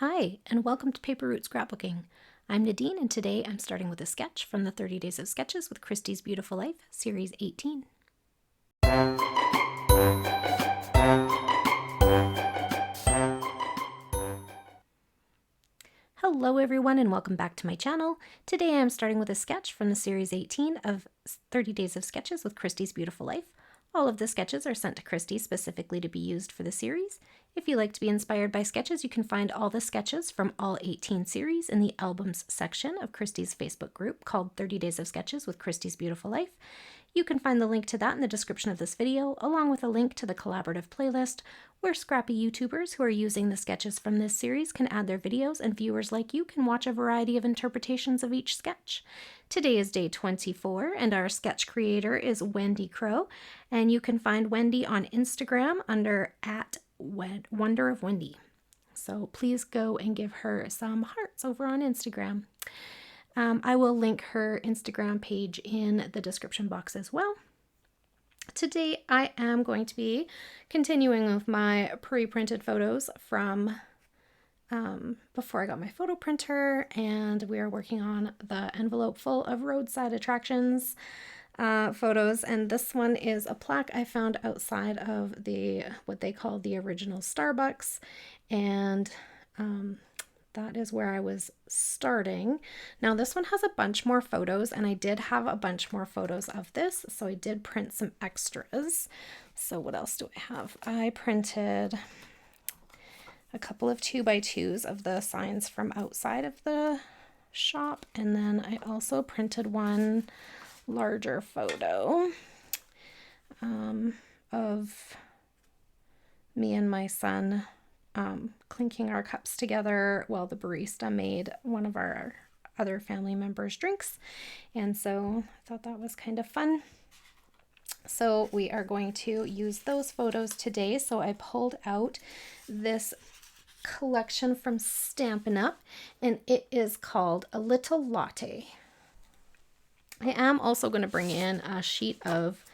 Hi, and welcome to Paper Route Scrapbooking. I'm Nadine, and today I'm starting with a sketch from the 30 Days of Sketches with Christy's Beautiful Life, Series 18. Hello everyone, and welcome back to my channel. Today I'm starting with a sketch from the Series 18 of 30 Days of Sketches with Christy's Beautiful Life. All of the sketches are sent to Christy specifically to be used for the series. If you like to be inspired by sketches, you can find all the sketches from all 18 series in the albums section of Christy's Facebook group called 30 Days of Sketches with Christy's Beautiful Life. You can find the link to that in the description of this video, along with a link to the collaborative playlist where scrappy YouTubers who are using the sketches from this series can add their videos, and viewers like you can watch a variety of interpretations of each sketch. Today is day 24, and our sketch creator is Wendy Crowe, and you can find Wendy on Instagram under @Wonder of Wendy. So please go and give her some hearts over on Instagram. I will link her Instagram page in the description box as well. Today I am going to be continuing with my pre-printed photos from before I got my photo printer, and we are working on the envelope full of roadside attractions photos, and this one is a plaque I found outside of what they call the original Starbucks, and that is where I was starting. Now this one has a bunch more photos, and I did have a bunch more photos of this, so I did print some extras. So what else do I have? I printed a couple of 2x2s of the signs from outside of the shop, and then I also printed one larger photo of me and my son clinking our cups together while the barista made one of our other family members' drinks. And so I thought that was kind of fun. So we are going to use those photos today. So I pulled out this collection from Stampin Up, and it is called A Little Latte. I am also going to bring in a sheet of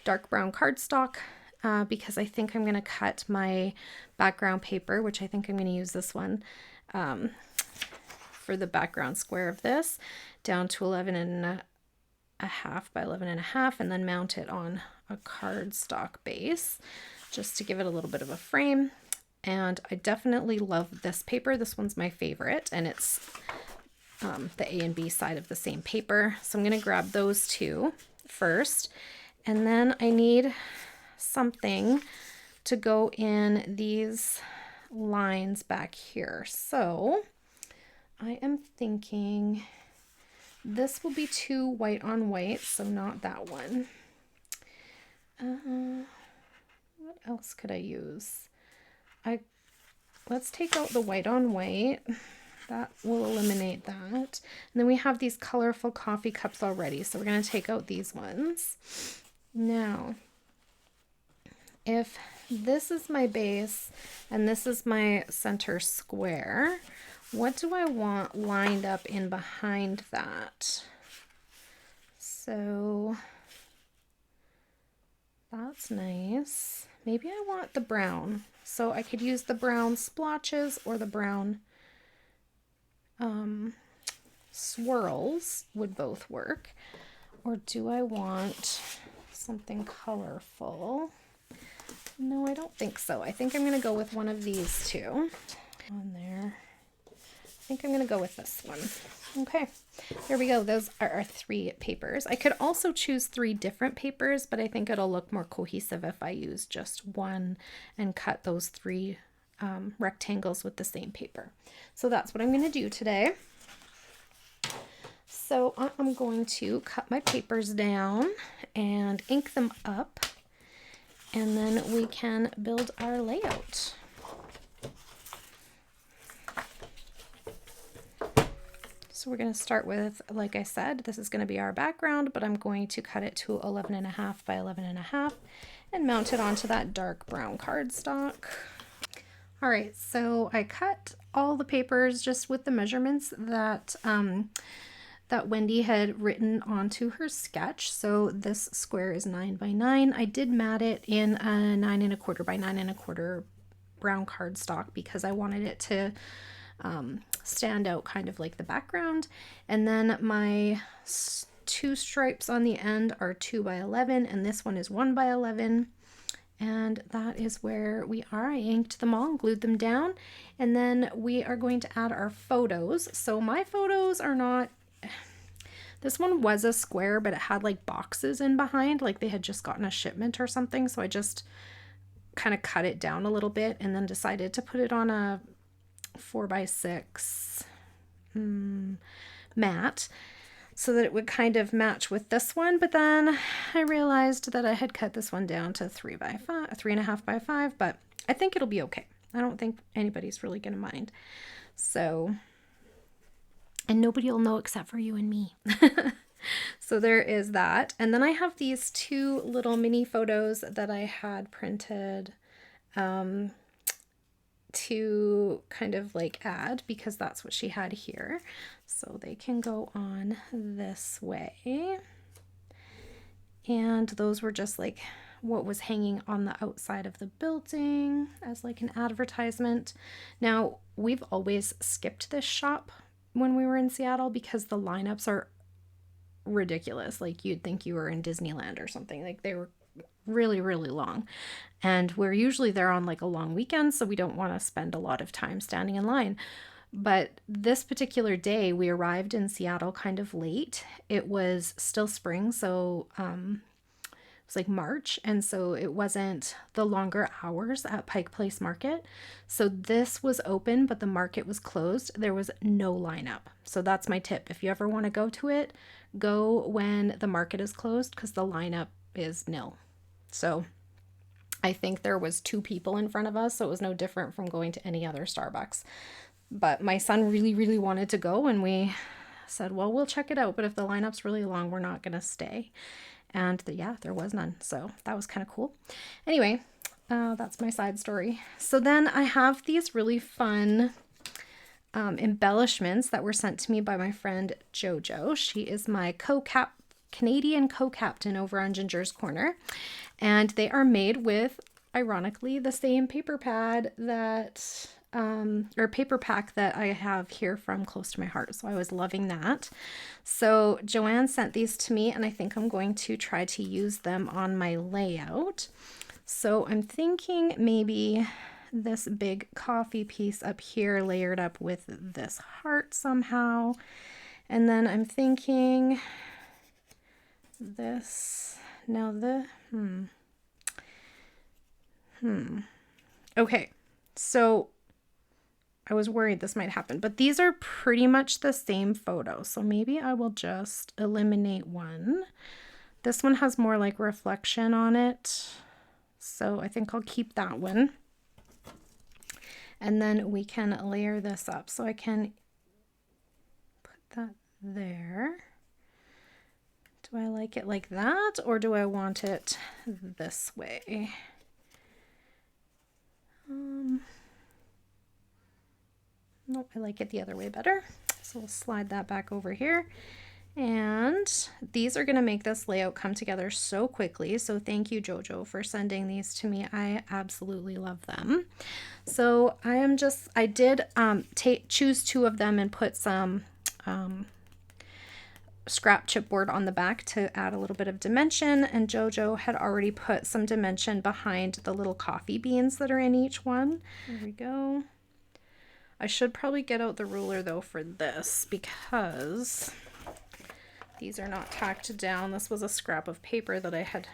dark brown cardstock because I think I'm going to cut my background paper, which I think I'm going to use this one for the background square of this, down to 11.5 by 11.5, and then mount it on a cardstock base just to give it a little bit of a frame. And I definitely love this paper. This one's my favorite, and it's the A and B side of the same paper. So I'm going to grab those two first, and then I need something to go in these lines back here. So I am thinking this will be too white on white, so not that one. What else could I use? Let's take out the white on white. That will eliminate that. And then we have these colorful coffee cups already, so we're going to take out these ones. Now, if this is my base and this is my center square, what do I want lined up in behind that? So that's nice. Maybe I want the brown. So I could use the brown splotches or the brown swirls would both work. Or do I want something colorful? No, I don't think so. I think I'm going to go with one of these two on there. I think I'm going to go with this one. Okay, there we go. Those are our 3 papers. I could also choose 3 different papers, but I think it'll look more cohesive if I use just one and cut those 3 rectangles with the same paper. So that's what I'm going to do today. So I'm going to cut my papers down and ink them up, and then we can build our layout. So we're going to start with, like I said, this is going to be our background, but I'm going to cut it to 11.5 by 11.5 and mount it onto that dark brown cardstock. All right, so I cut all the papers just with the measurements that that Wendy had written onto her sketch. So this square is 9 by 9. I did mat it in a 9 1/4 by 9 1/4 brown cardstock because I wanted it to stand out kind of like the background. And then my 2 stripes on the end are 2 by 11 and this one is 1 by 11. And that is where we are. I inked them all, glued them down, and then we are going to add our photos. So my photos are not, this one was a square, but it had like boxes in behind, like they had just gotten a shipment or something. So I just kind of cut it down a little bit and then decided to put it on a 4 by 6 mat, so that it would kind of match with this one. But then I realized that I had cut this one down to 3 by 5, 3.5 by 5, but I think it'll be okay. I don't think anybody's really gonna mind. So, and nobody will know except for you and me. So there is that. And then I have these 2 little mini photos that I had printed to kind of like add, because that's what she had here. So they can go on this way. And those were just like what was hanging on the outside of the building as like an advertisement. Now, we've always skipped this shop when we were in Seattle because the lineups are ridiculous. Like you'd think you were in Disneyland or something. Like they were really, really long. And we're usually there on like a long weekend, so we don't want to spend a lot of time standing in line. But this particular day, we arrived in Seattle kind of late. It was still spring, so it was like March, and so it wasn't the longer hours at Pike Place Market. So this was open, but the market was closed. There was no lineup. So that's my tip. If you ever want to go to it, go when the market is closed because the lineup is nil. So I think there was 2 people in front of us, so it was no different from going to any other Starbucks. But my son really, really wanted to go, and we said, well, we'll check it out, but if the lineup's really long, we're not going to stay. And yeah, there was none. So that was kind of cool. Anyway, that's my side story. So then I have these really fun embellishments that were sent to me by my friend Jojo. She is my Canadian co-captain over on Ginger's Corner. And they are made with, ironically, the same paper pad that or paper pack that I have here from Close to My Heart. So I was loving that. So Joanne sent these to me, and I think I'm going to try to use them on my layout. So I'm thinking maybe this big coffee piece up here layered up with this heart somehow. And then I'm thinking this, now the, okay, so I was worried this might happen, but these are pretty much the same photo. So maybe I will just eliminate one. This one has more like reflection on it. So I think I'll keep that one. And then we can layer this up. So I can put that there. Do I like it like that, or do I want it this way? Nope, I like it the other way better. So we'll slide that back over here. And these are going to make this layout come together so quickly. So thank you, Jojo, for sending these to me. I absolutely love them. So I did choose 2 of them and put some scrap chipboard on the back to add a little bit of dimension. And Jojo had already put some dimension behind the little coffee beans that are in each one. There we go. I should probably get out the ruler though for this because these are not tacked down. This was a scrap of paper that I had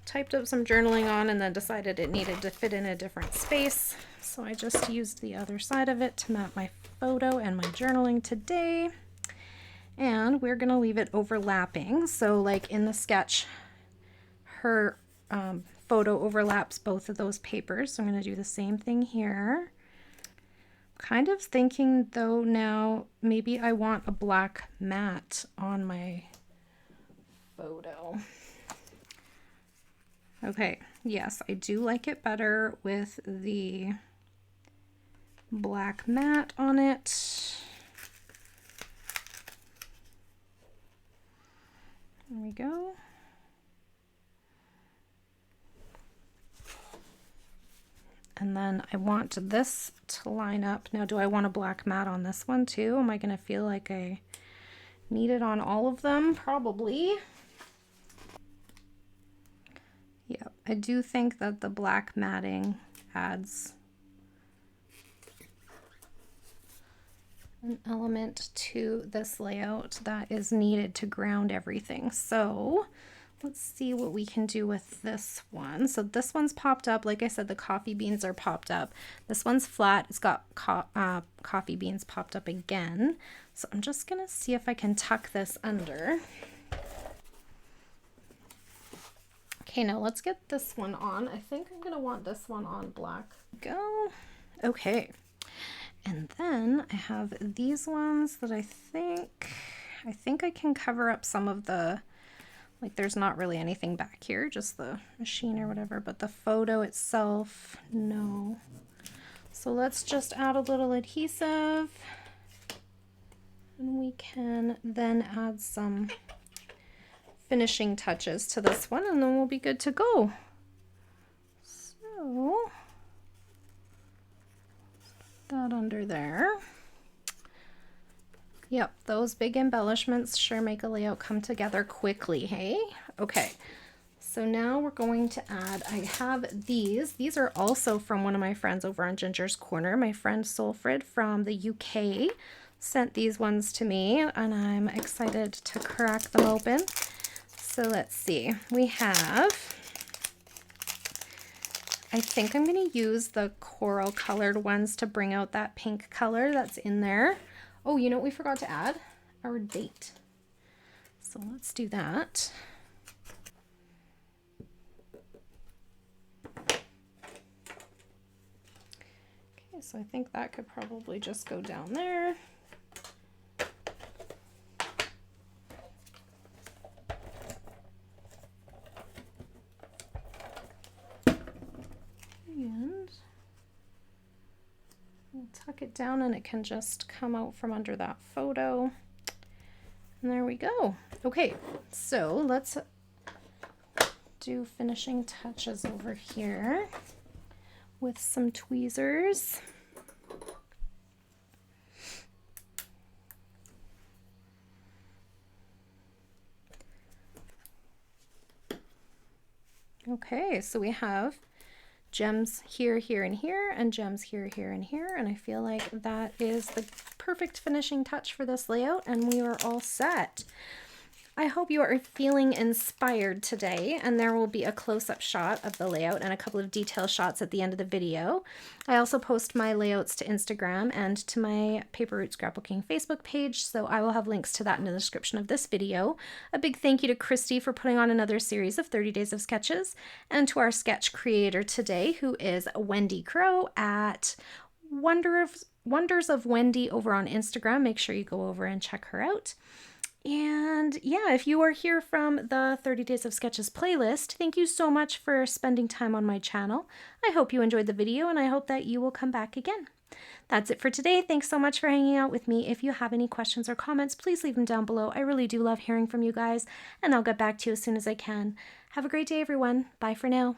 typed up some journaling on and then decided it needed to fit in a different space. So I just used the other side of it to mount my photo and my journaling today. And we're going to leave it overlapping. So like in the sketch, her photo overlaps both of those papers. So I'm going to do the same thing here. Kind of thinking though now maybe I want a black mat on my photo. Okay, yes, I do like it better with the black mat on it. There we go. And then I want this to line up. Now, do I want a black mat on this one too? Am I going to feel like I need it on all of them? Probably. Yeah, I do think that the black matting adds an element to this layout that is needed to ground everything. So let's see what we can do with this one. So this one's popped up. Like I said, the coffee beans are popped up. This one's flat. It's got coffee beans popped up again. So I'm just gonna see if I can tuck this under. Okay, now let's get this one on. I think I'm gonna want this one on black. Go. Okay. And then I have these ones that I think I can cover up some of the, like there's not really anything back here, just the machine or whatever, but the photo itself, no. So let's just add a little adhesive and we can then add some finishing touches to this one and then we'll be good to go. So that under there. Yep, those big embellishments sure make a layout come together quickly, hey? Okay, so now we're going to add, I have these. These are also from one of my friends over on Ginger's Corner. My friend Solfrid from the UK sent these ones to me and I'm excited to crack them open. So let's see, we have, I think I'm going to use the coral colored ones to bring out that pink color that's in there. Oh, you know what we forgot to add? Our date. So let's do that. Okay, so I think that could probably just go down there. And we'll tuck it down and it can just come out from under that photo. And there we go. Okay, so let's do finishing touches over here with some tweezers. Okay, so we have gems here, here, and here, and gems here, here, and here, and I feel like that is the perfect finishing touch for this layout, and we are all set. I hope you are feeling inspired today, and there will be a close-up shot of the layout and a couple of detail shots at the end of the video. I also post my layouts to Instagram and to my Paper Route Scrapbooking Facebook page, so I will have links to that in the description of this video. A big thank you to Christy for putting on another series of 30 Days of Sketches, and to our sketch creator today, who is Wendy Crowe at Wonders of Wendy over on Instagram. Make sure you go over and check her out. And yeah, if you are here from the 30 Days of Sketches playlist, thank you so much for spending time on my channel. I hope you enjoyed the video and I hope that you will come back again. That's it for today. Thanks so much for hanging out with me. If you have any questions or comments, please leave them down below. I really do love hearing from you guys, and I'll get back to you as soon as I can. Have a great day, everyone. Bye for now.